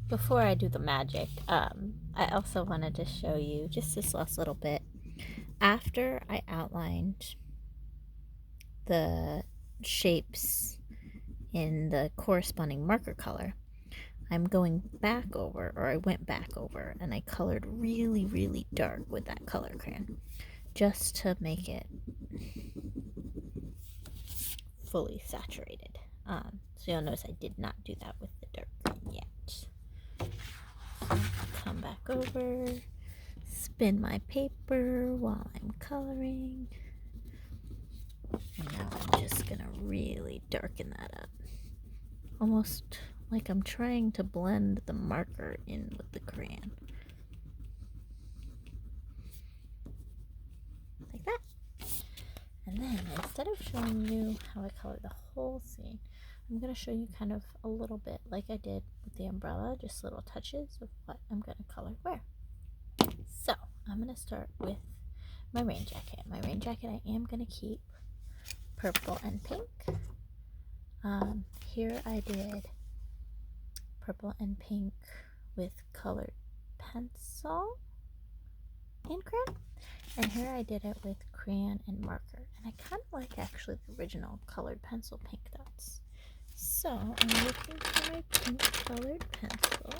before I do the magic, I also wanted to show you just this last little bit. After I outlined the shapes in the corresponding marker color, I'm going back over, or I went back over, and I colored really, really dark with that color crayon, just to make it fully saturated. So you'll notice I did not do that with the dark green yet. So come back over, spin my paper while I'm coloring. And now I'm just gonna really darken that up. Almost like I'm trying to blend the marker in with the crayon. Like that. And then instead of showing you how I color the whole scene, I'm going to show you kind of a little bit like I did with the umbrella, just little touches of what I'm going to color where. So I'm going to start with my rain jacket. My rain jacket I am going to keep purple and pink. Here I did purple and pink with colored pencil and crayon. And here I did it with crayon and marker. And I kind of like actually the original colored pencil pink dots. So I'm looking for my pink colored pencil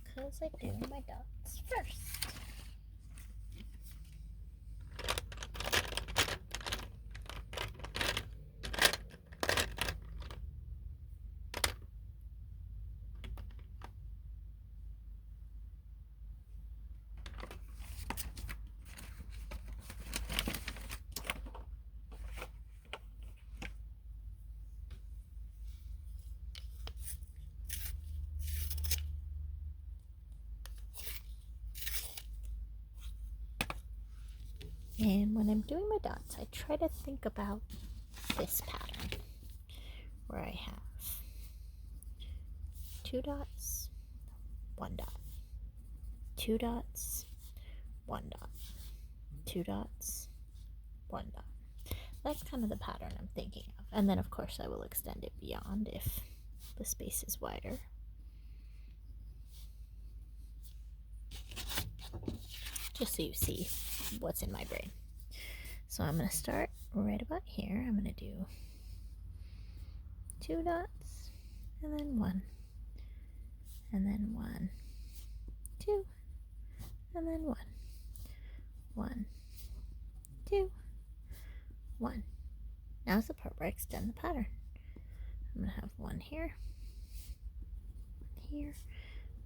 because I do my dots first. And when I'm doing my dots, I try to think about this pattern where I have 2 dots, 1 dot, 2 dots, 1 dot, 2 dots, 1 dot. That's kind of the pattern I'm thinking of. And then, of course, I will extend it beyond if the space is wider. Just so you see what's in my brain. So I'm going to start right about here. I'm going to do 2 dots, and then 1, and then 1, 2, and then 1, 1, 2, 1. Now's the part where I extend the pattern. I'm going to have 1 here, 1 here,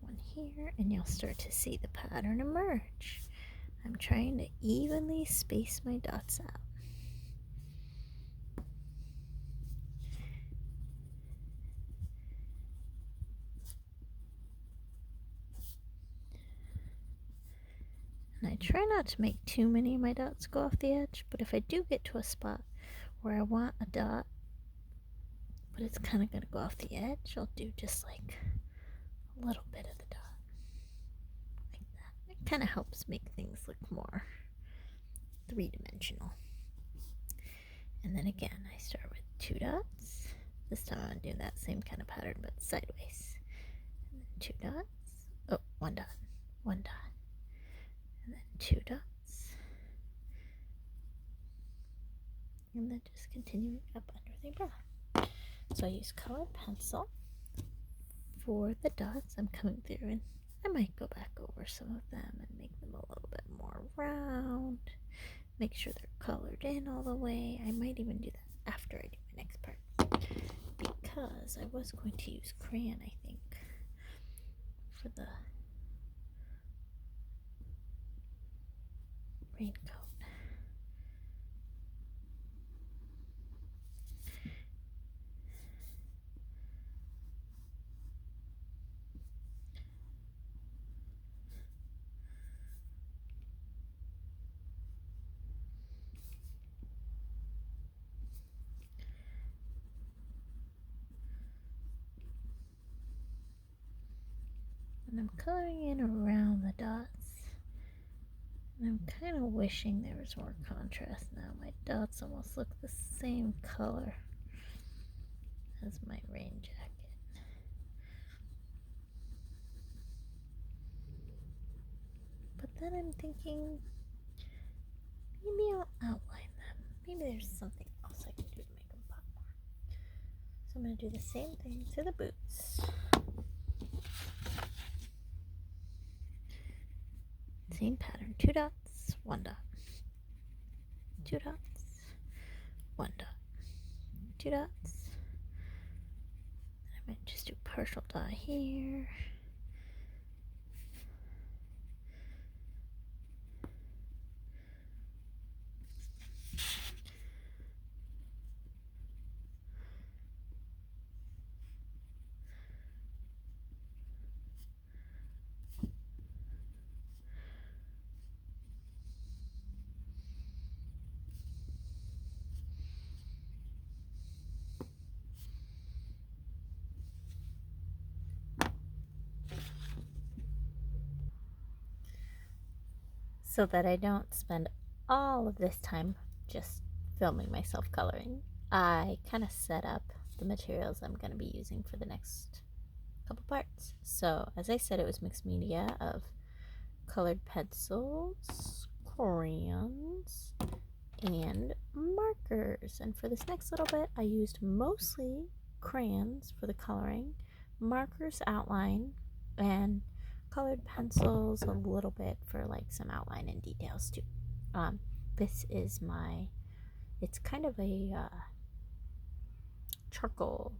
1 here, and you'll start to see the pattern emerge. I'm trying to evenly space my dots out. And I try not to make too many of my dots go off the edge, but if I do get to a spot where I want a dot, but it's kind of going to go off the edge, I'll do just like a little bit of the dot. Like that. It kind of helps make things look more three-dimensional. And then again, I start with 2 dots. This time I'm doing that same kind of pattern, but sideways. And then 2 dots. Oh, 1 dot. 1 dot. And then 2 dots. And then just continuing up under the umbrella. So I use colored pencil for the dots. I'm coming through and I might go back over some of them and make them a little bit more round. Make sure they're colored in all the way. I might even do that after I do my next part, because I was going to use crayon, I think, for the raincoat. And I'm coloring in around the dots. And I'm kind of wishing there was more contrast now. My dots almost look the same color as my rain jacket. then I'm thinking maybe I'll outline them. Maybe there's something else I can do to make them pop more. So I'm going to do the same thing to the boots. Same pattern, 2 dots, 1 dot. 2 dots, 1 dot. 2 dots. I might just do partial dot here. So that I don't spend all of this time just filming myself coloring, I kind of set up the materials I'm going to be using for the next couple parts. So as I said, it was mixed media of colored pencils, crayons, and markers. And for this next little bit, I used mostly crayons for the coloring, markers outline, and colored pencils a little bit for like some outline and details too. This is it's kind of a charcoal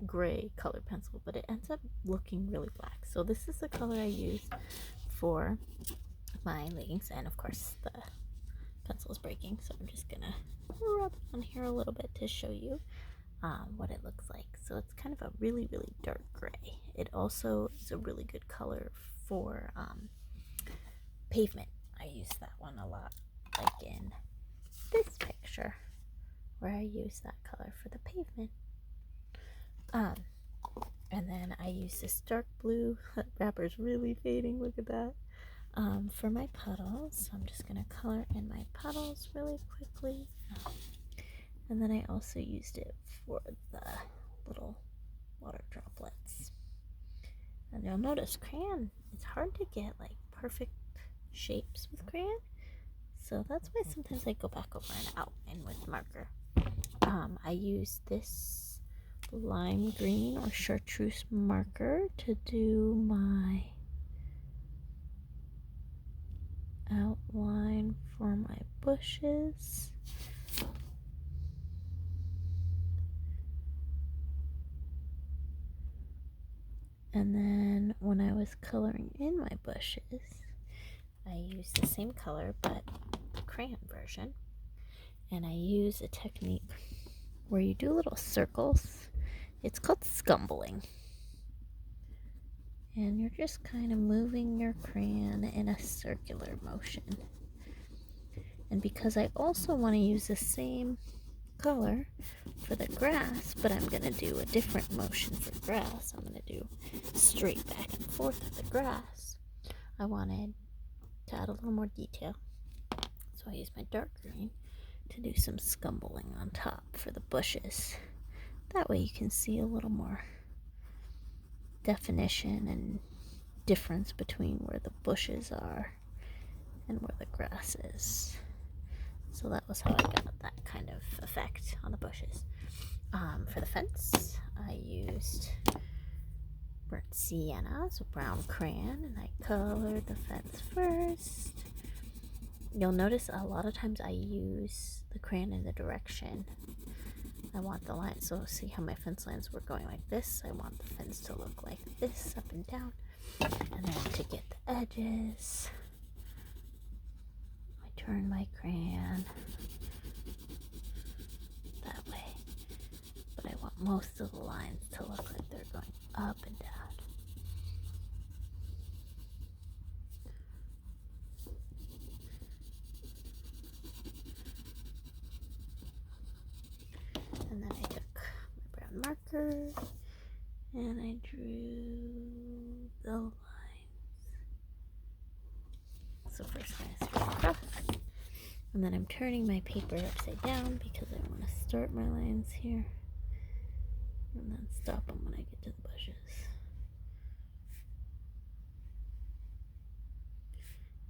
gray colored pencil, but it ends up looking really black. So this is the color I used for my leggings, and of course the pencil is breaking, so I'm just gonna rub it on here a little bit to show you what it looks like. So it's kind of a really dark gray. It also is a really good color for pavement. I use that one a lot, like in this picture where I use that color for the pavement. And then I use this dark blue. That wrapper's really fading, look at that. For my puddles, I'm just gonna color in my puddles really quickly. And then I also used it for the little water droplets. And you'll notice crayon, it's hard to get like perfect shapes with crayon. So that's why sometimes I go back over and outline with marker. I use this lime green or chartreuse marker to do my outline for my bushes. And then when I was coloring in my bushes, I used the same color but the crayon version. And I use a technique where you do little circles. It's called scumbling. And you're just kind of moving your crayon in a circular motion. And because I also want to use the same color for the grass, but I'm going to do a different motion for grass. I'm going to do straight back and forth with the grass. I wanted to add a little more detail. So I used my dark green to do some scumbling on top for the bushes. That way you can see a little more definition and difference between where the bushes are and where the grass is. So that was how I got that kind of effect on the bushes. For the fence, I used burnt sienna, so brown crayon, and I colored the fence first. You'll notice a lot of times I use the crayon in the direction I want the line. So see how my fence lines were going like this? I want the fence to look like this, up and down. And then to get the edges, I turn my crayon that way. But I want most of the lines to look like they're going up and down. And then I took my brown marker and I drew the lines. So first I'm going to start across, and then I'm turning my paper upside down because I want to start my lines here and then stop them when I get to the bushes.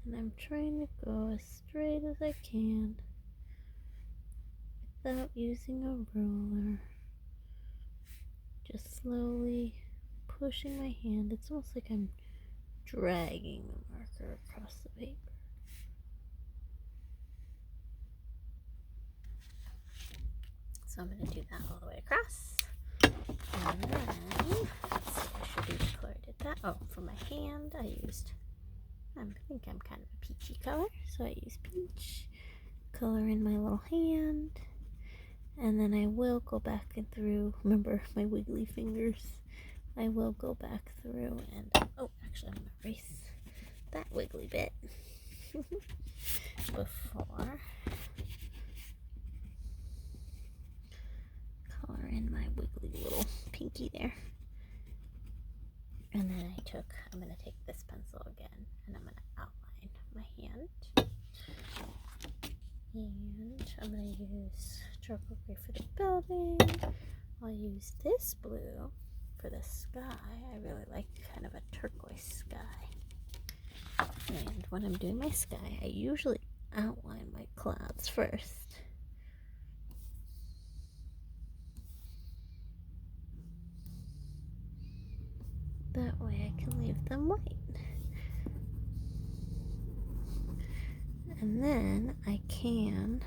And I'm trying to go as straight as I can without using a ruler. Just slowly pushing my hand. It's almost like I'm dragging the marker across the paper. So I'm going to do that all the way across. And then, let's see, I should be before I did that. Oh, for my hand, I think I'm kind of a peachy color. So I use peach color in my little hand. And then I will go back and through, remember my wiggly fingers. I will go back through and, oh, actually I'm going to erase that wiggly bit before color in my wiggly little pinky there. And then I'm going to take this pencil again and I'm going to outline my hand. And I'm going to use charcoal gray for the building. I'll use this blue for the sky. I really like kind of a turquoise sky. And when I'm doing my sky, I usually outline my clouds first. That way I can leave them white. And then I can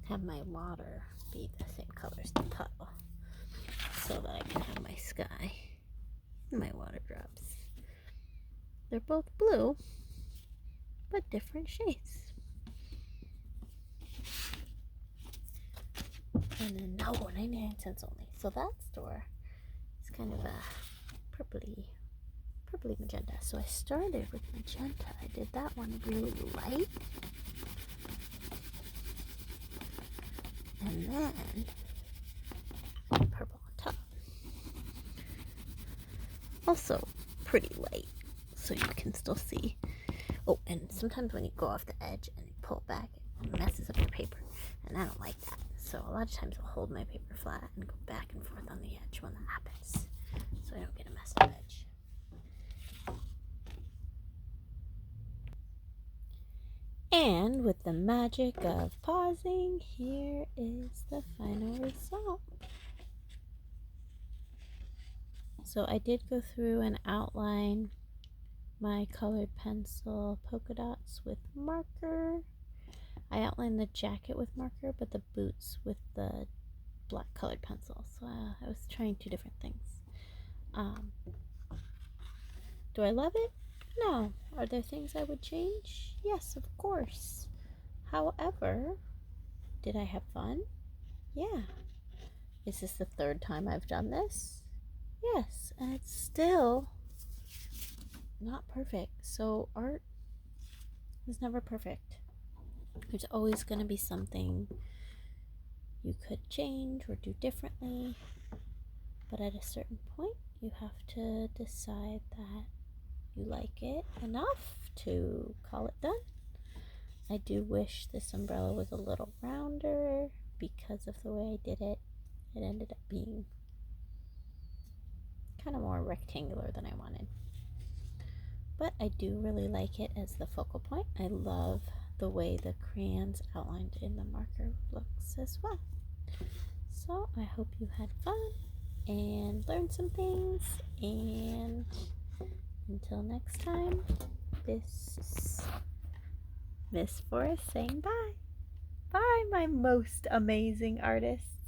have my water be the same color as the puddle so that I can have my sky and my water drops. They're both blue, but different shades. And then, 99 cents only. So that store is kind of a purpley magenta. So I started with magenta. I did that one really light. And then purple on top. Also pretty light, so you can still see. Oh, and sometimes when you go off the edge and you pull it back, it messes up your paper. And I don't like that. So a lot of times I'll hold my paper flat and go back and forth on the edge when that happens, so I don't get a messed up edge. And with the magic of pausing, here is the final result. So I did go through and outline my colored pencil polka dots with marker. I outlined the jacket with marker, but the boots with the black colored pencil. So I was trying two different things. Do I love it? No. Are there things I would change? Yes, of course. However, did I have fun? Yeah. Is this the third time I've done this? Yes. And it's still not perfect. So art is never perfect. There's always going to be something you could change or do differently. But at a certain point, you have to decide that you like it enough to call it done. I do wish this umbrella was a little rounder because of the way I did it. It ended up being kind of more rectangular than I wanted. But I do really like it as the focal point. I love the way the crayons outlined in the marker looks as well. So I hope you had fun and learned some things, and until next time, this is Miss Forrest saying bye. Bye, my most amazing artists.